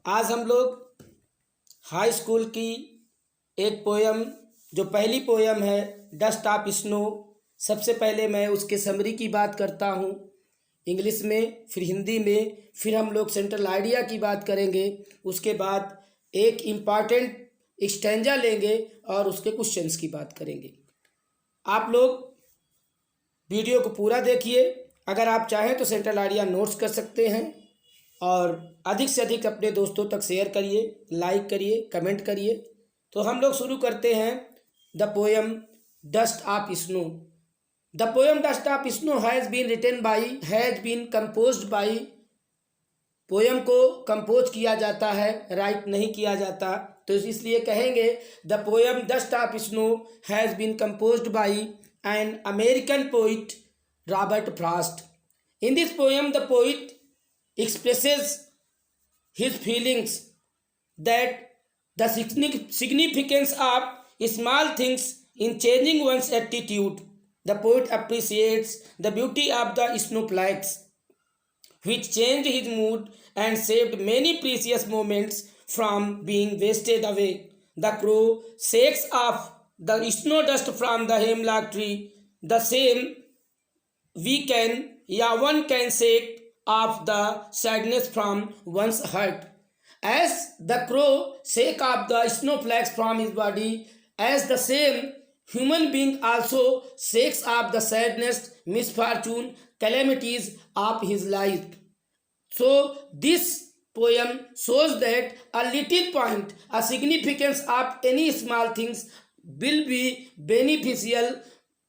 आज हम लोग हाई स्कूल की एक पोयम, जो पहली पोयम है डस्ट ऑफ स्नो। सबसे पहले मैं उसके समरी की बात करता हूँ इंग्लिश में, फिर हिंदी में, फिर हम लोग सेंट्रल आइडिया की बात करेंगे। उसके बाद एक इम्पॉर्टेंट स्टैंजा लेंगे और उसके क्वेश्चंस की बात करेंगे। आप लोग वीडियो को पूरा देखिए। अगर आप चाहें तो सेंट्रल आइडिया नोट्स कर सकते हैं और अधिक से अधिक अपने दोस्तों तक शेयर करिए, लाइक करिए, कमेंट करिए। तो हम लोग शुरू करते हैं the poem dust of snow. The poem dust of snow has been composed by. Poem को कंपोज किया जाता है, राइट नहीं किया जाता, तो इसलिए कहेंगे the poem dust of snow has been composed by an American poet Robert Frost. In this poem the poet expresses his feelings that the significance of small things in changing one's attitude. The poet appreciates the beauty of the snowflakes, which changed his mood and saved many precious moments from being wasted away. The crow shakes off the snow dust from the hemlock tree. The same one can shake of the sadness from one's heart. As the crow shake off the snowflakes from his body, as the same human being also shakes off the sadness, misfortune, calamities of his life. So this poem shows that a little point, a significance of any small things will be beneficial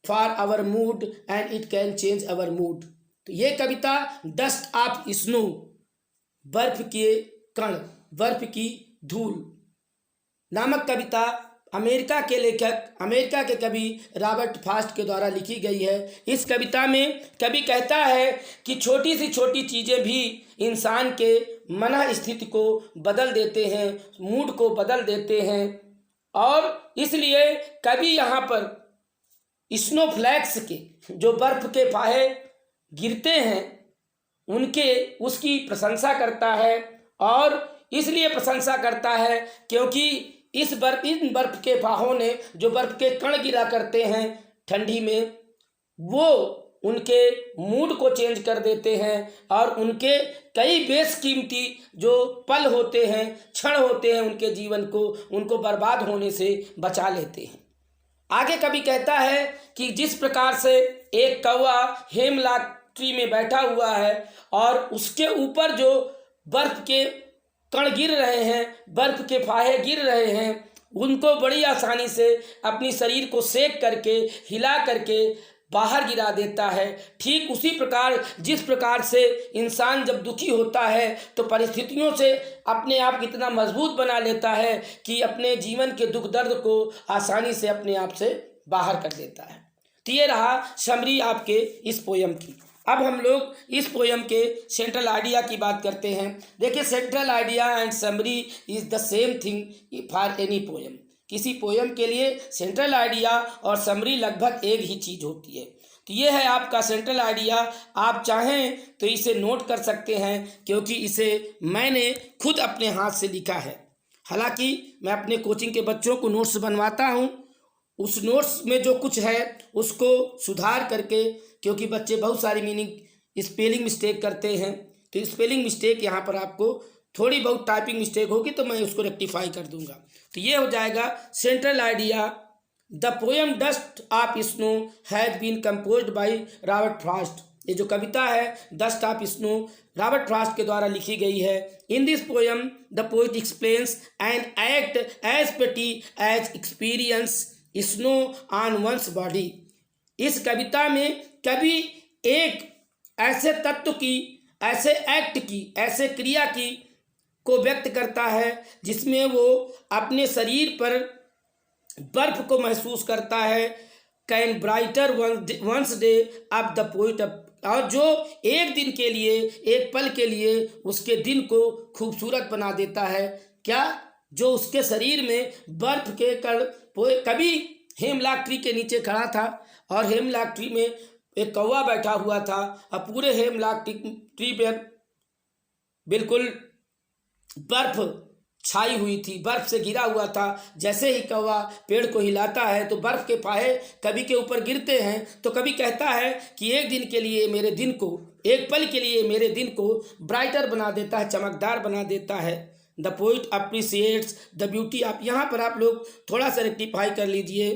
for our mood and it can change our mood. तो ये कविता dust of snow, बर्फ के कण, बर्फ की धूल नामक कविता America के लेखक, अमेरिका के कवि रॉबर्ट फ्रॉस्ट के द्वारा लिखी गई है। इस कविता में कवि कहता है कि छोटी सी छोटी चीज़ें भी इंसान के मन स्थिति को बदल देते हैं, मूड को बदल देते हैं। और इसलिए कवि यहाँ पर स्नोफ्लैक्स के, जो बर्फ के फाहे गिरते हैं, उसकी प्रशंसा करता है। और इसलिए प्रशंसा करता है क्योंकि इन बर्फ के फाहों ने, जो बर्फ के कण गिरा करते हैं ठंडी में, वो उनके मूड को चेंज कर देते हैं और उनके कई बेशकीमती जो पल होते हैं, क्षण होते हैं उनके जीवन को, उनको बर्बाद होने से बचा लेते हैं। आगे कवि कहता है कि जिस प्रकार से एक कौवा हेमलॉक ट्री में बैठा हुआ है और उसके ऊपर जो बर्फ के कण गिर रहे हैं, बर्फ के फाहे गिर रहे हैं, उनको बड़ी आसानी से अपनी शरीर को सेक करके, हिला करके बाहर गिरा देता है। ठीक उसी प्रकार जिस प्रकार से इंसान जब दुखी होता है तो परिस्थितियों से अपने आप इतना मजबूत बना लेता है कि अपने जीवन के दुख दर्द को आसानी से अपने आप से बाहर कर देता है। तो ये रहा समरी आपके इस पोयम की। अब हम लोग इस पोयम के सेंट्रल आइडिया की बात करते हैं। देखिए, central idea and summary is the same thing for any poem. किसी पोयम के लिए सेंट्रल आइडिया और समरी लगभग एक ही चीज़ होती है। तो ये है आपका सेंट्रल आइडिया। आप चाहें तो इसे नोट कर सकते हैं क्योंकि इसे मैंने खुद अपने हाथ से लिखा है। हालांकि मैं अपने कोचिंग के बच्चों को नोट्स बनवाता हूँ, उस नोट्स में जो कुछ है उसको सुधार करके, क्योंकि बच्चे बहुत सारी स्पेलिंग मिस्टेक करते हैं, तो स्पेलिंग मिस्टेक यहाँ पर आपको थोड़ी बहुत टाइपिंग मिस्टेक होगी तो मैं उसको रेक्टिफाई कर दूंगा। तो ये हो जाएगा central idea. The poem dust of snow has been composed by Robert Frost. ये जो कविता है dust of snow Robert Frost के द्वारा लिखी गई है। In this poem the poet explains an act as petty as experience snow on one's body. इस कविता में कवि एक ऐसे तत्व की, ऐसे एक्ट की, ऐसे क्रिया की को व्यक्त करता है जिसमें वो अपने शरीर पर बर्फ को महसूस करता है। Can brighter one's day of the poet, और जो एक दिन के लिए, एक पल के लिए उसके दिन को खूबसूरत बना देता है। क्या? जो उसके शरीर में बर्फ के कण। कभी हेमलॉक ट्री के नीचे खड़ा था और हेमलॉक ट्री में एक कौवा बैठा हुआ था और पूरे हेमलॉक ट्री पर बिल्कुल बर्फ छाई हुई थी, बर्फ से घिरा हुआ था। जैसे ही कौवा पेड़ को हिलाता है तो बर्फ के फाहे कभी के ऊपर गिरते हैं, तो कभी कहता है कि एक दिन के लिए मेरे दिन को, एक पल के लिए मेरे दिन को ब्राइटर बना देता है, चमकदार बना देता है। The poet appreciates the beauty of, यहाँ पर आप लोग थोड़ा सा रेक्टिफाई कर लीजिए।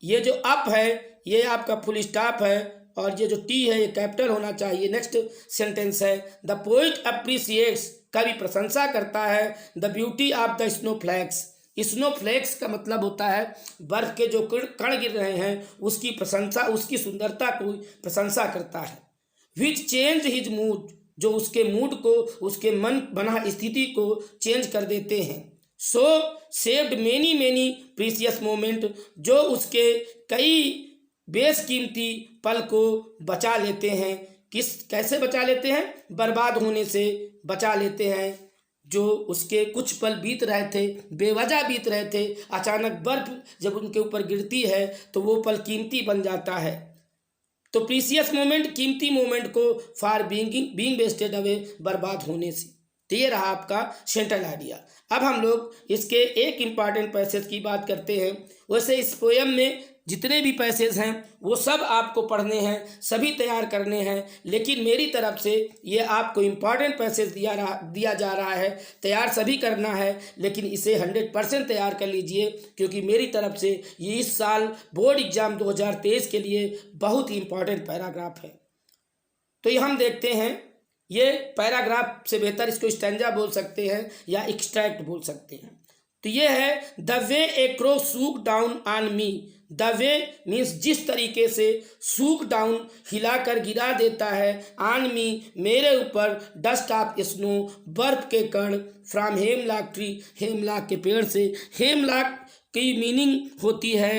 ये जो अप है ये आपका फुल स्टॉप है, और ये जो टी है ये कैपिटल होना चाहिए। नेक्स्ट सेंटेंस है द पोइट अप्रिसिएट्स, कवि प्रशंसा करता है, द ब्यूटी ऑफ द स्नोफ्लैक्स। स्नोफ्लैक्स का मतलब होता है बर्फ के जो कण गिर रहे हैं उसकी प्रशंसा, उसकी सुंदरता को प्रशंसा करता है। विच चेंज हिज मूड, जो उसके मूड को, उसके मन बना स्थिति को चेंज कर देते हैं। So saved many many precious moment, जो उसके कई बेशकीमती पल को बचा लेते हैं। कैसे बचा लेते हैं? बर्बाद होने से बचा लेते हैं। जो उसके कुछ पल बीत रहे थे, बेवजह बीत रहे थे, अचानक बर्फ जब उनके ऊपर गिरती है तो वो पल कीमती बन जाता है। तो प्रीसियस मोमेंट, कीमती मोमेंट को फॉर बीइंग वेस्टेड अवे, बर्बाद होने से। तो ये रहा आपका सेंट्रल आइडिया। अब हम लोग इसके एक इम्पॉर्टेंट पैसेज की बात करते हैं। वैसे इस पोएम में जितने भी पैसेज हैं वो सब आपको पढ़ने हैं, सभी तैयार करने हैं, लेकिन मेरी तरफ से ये आपको इम्पॉर्टेंट पैसेज दिया जा रहा है। तैयार सभी करना है, लेकिन इसे 100% तैयार कर लीजिए, क्योंकि मेरी तरफ से ये इस साल बोर्ड एग्जाम 2023 के लिए बहुत ही इम्पॉर्टेंट पैराग्राफ है। तो ये हम देखते हैं, ये पैराग्राफ से बेहतर इसको स्टैंजा बोल सकते हैं या एक्सट्रैक्ट बोल सकते हैं। तो ये है the way a crow shook down on me. The way means जिस तरीके से, सूक डाउन हिलाकर गिरा देता है, ऑन मी मेरे ऊपर, डस्ट ऑफ स्नो बर्फ के कण, फ्रॉम हेमलॉक ट्री हेमलॉक के पेड़ से। हेमलॉक की मीनिंग होती है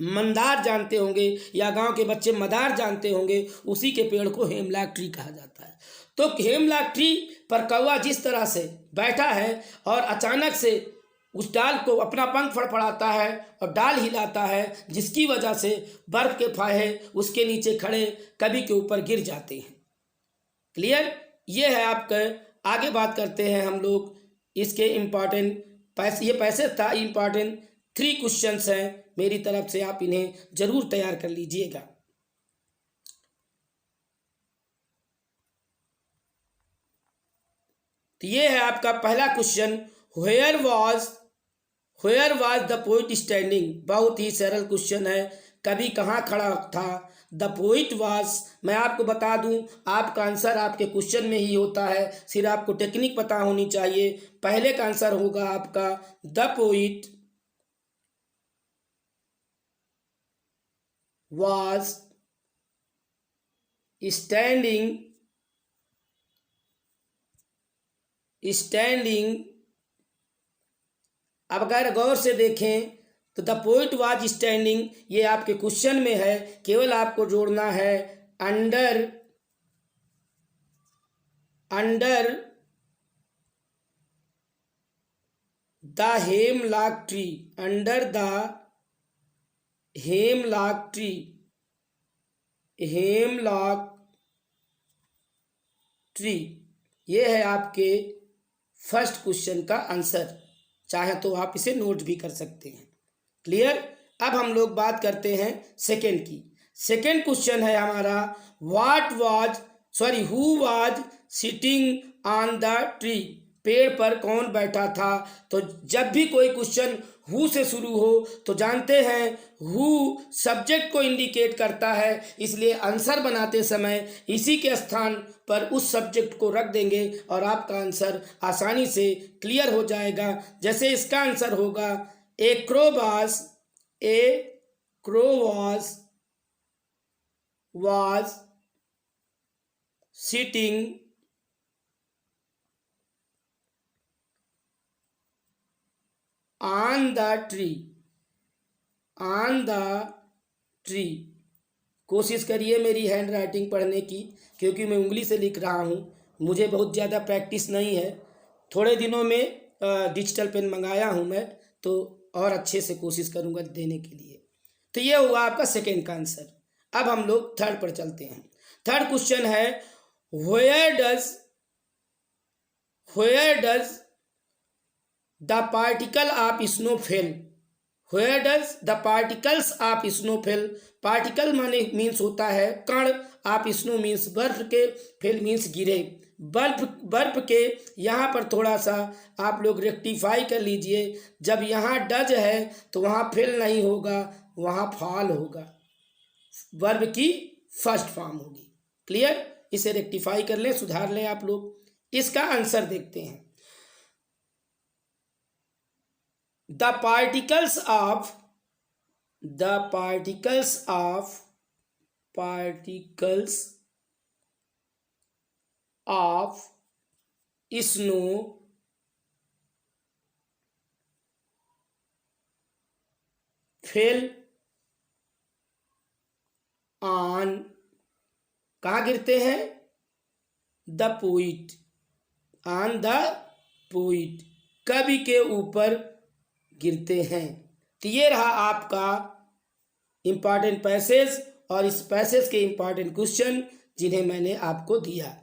मंदार, जानते होंगे, या गांव के बच्चे मदार जानते होंगे, उसी के पेड़ को हेमलॉक ट्री कहा जाता है। तो हेमलॉक ट्री पर कौवा जिस तरह से बैठा है और अचानक से उस डाल को अपना पंख फड़फड़ाता है और डाल हिलाता है, जिसकी वजह से बर्फ के फाहे उसके नीचे खड़े कभी के ऊपर गिर जाते हैं। क्लियर? ये है आपका। आगे बात करते हैं हम लोग इसके इम्पॉर्टेंट ये पैसेज था, इम्पॉर्टेंट 3 क्वेश्चंस हैं मेरी तरफ से, आप इन्हें जरूर तैयार कर लीजिएगा। तो ये है आपका पहला question, where was the poet standing. बहुत ही सरल क्वेश्चन है, कभी कहाँ खड़ा था। द पोइट वाज, मैं आपको बता दूं, आपका आंसर आपके क्वेश्चन में ही होता है, सिर्फ आपको टेक्निक पता होनी चाहिए। पहले का आंसर होगा आपका द पोइट वाज स्टैंडिंग अब अगर गौर से देखें तो द पोइट वाज स्टैंडिंग, ये आपके क्वेश्चन में है, केवल आपको जोड़ना है under the hemlock tree, under the hemlock tree, hemlock tree. ये है आपके फर्स्ट क्वेश्चन का आंसर, चाहे तो आप इसे नोट भी कर सकते हैं। क्लियर? अब हम लोग बात करते हैं सेकंड की। सेकंड क्वेश्चन है हमारा who was sitting on the tree, पेड़ पर कौन बैठा था। तो जब भी कोई क्वेश्चन हु से शुरू हो तो जानते हैं हु सब्जेक्ट को इंडिकेट करता है, इसलिए आंसर बनाते समय इसी के स्थान पर उस सब्जेक्ट को रख देंगे और आपका आंसर आसानी से क्लियर हो जाएगा। जैसे इसका आंसर होगा a crow was sitting on the tree. कोशिश करिए मेरी हैंड राइटिंग पढ़ने की, क्योंकि मैं उंगली से लिख रहा हूँ, मुझे बहुत ज़्यादा प्रैक्टिस नहीं है। थोड़े दिनों में डिजिटल पेन मंगाया हूँ मैं, तो और अच्छे से कोशिश करूँगा देने के लिए। तो ये हुआ आपका सेकेंड का आंसर। अब हम लोग थर्ड पर चलते हैं। थर्ड क्वेश्चन है Where does the particle of snow fall? Where does the particles of snow fall? Particle माने मीन्स होता है कण, आप स्नो मीन्स बर्फ के, फेल मीन्स गिरे। बर्फ के यहाँ पर थोड़ा सा आप लोग रेक्टिफाई कर लीजिए, जब यहाँ डज है तो वहाँ फेल नहीं होगा, वहाँ फॉल होगा, वर्ब की फर्स्ट फॉर्म होगी। क्लियर? इसे रेक्टिफाई कर लें, सुधार लें आप लोग। इसका आंसर देखते हैं। The particles of snow fell on, कहाँ गिरते हैं? The poet, on the poet, कवि के ऊपर गिरते हैं। तो ये रहा आपका इम्पॉर्टेंट पैसेज और इस पैसेज के इम्पॉर्टेंट क्वेश्चन जिन्हें मैंने आपको दिया।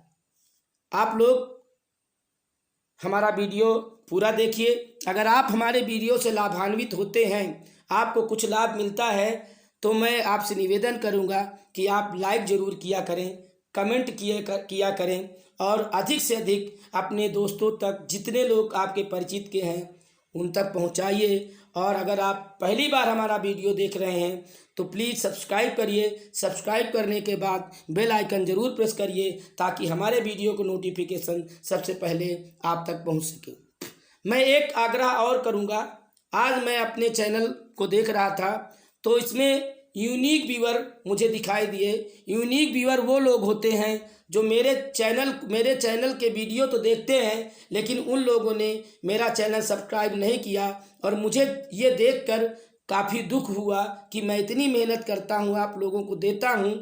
आप लोग हमारा वीडियो पूरा देखिए। अगर आप हमारे वीडियो से लाभान्वित होते हैं, आपको कुछ लाभ मिलता है, तो मैं आपसे निवेदन करूंगा कि आप लाइक ज़रूर किया करें, कमेंट किया करें और अधिक से अधिक अपने दोस्तों तक, जितने लोग आपके परिचित के हैं उन तक पहुंचाइए। और अगर आप पहली बार हमारा वीडियो देख रहे हैं तो प्लीज़ सब्सक्राइब करिए। सब्सक्राइब करने के बाद बेल आइकन ज़रूर प्रेस करिए ताकि हमारे वीडियो को नोटिफिकेशन सबसे पहले आप तक पहुंच सके। मैं एक आग्रह और करूंगा। आज मैं अपने चैनल को देख रहा था तो इसमें यूनिक व्यूअर मुझे दिखाई दिए। यूनिक व्यूअर वो लोग होते हैं जो मेरे चैनल के वीडियो तो देखते हैं, लेकिन उन लोगों ने मेरा चैनल सब्सक्राइब नहीं किया। और मुझे ये देखकर काफ़ी दुख हुआ कि मैं इतनी मेहनत करता हूँ, आप लोगों को देता हूँ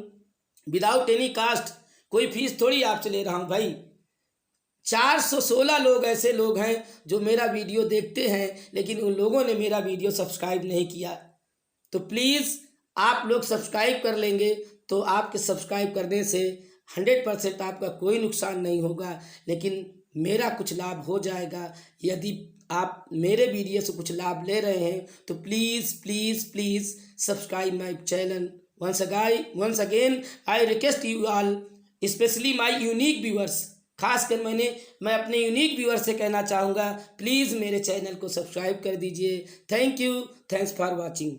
विदाउट एनी कास्ट, कोई फीस थोड़ी आपसे ले रहा हूँ भाई। 416 लोग ऐसे लोग हैं जो मेरा वीडियो देखते हैं, लेकिन उन लोगों ने मेरा वीडियो सब्सक्राइब नहीं किया। तो प्लीज़ आप लोग सब्सक्राइब कर लेंगे तो आपके सब्सक्राइब करने से 100% आपका कोई नुकसान नहीं होगा, लेकिन मेरा कुछ लाभ हो जाएगा। यदि आप मेरे वीडियो से कुछ लाभ ले रहे हैं तो please please please subscribe my channel. once again I request you all, especially my unique viewers, खासकर मैं अपने यूनिक व्यूअर से कहना चाहूँगा, प्लीज़ मेरे चैनल को सब्सक्राइब कर दीजिए। Thank you, thanks for watching.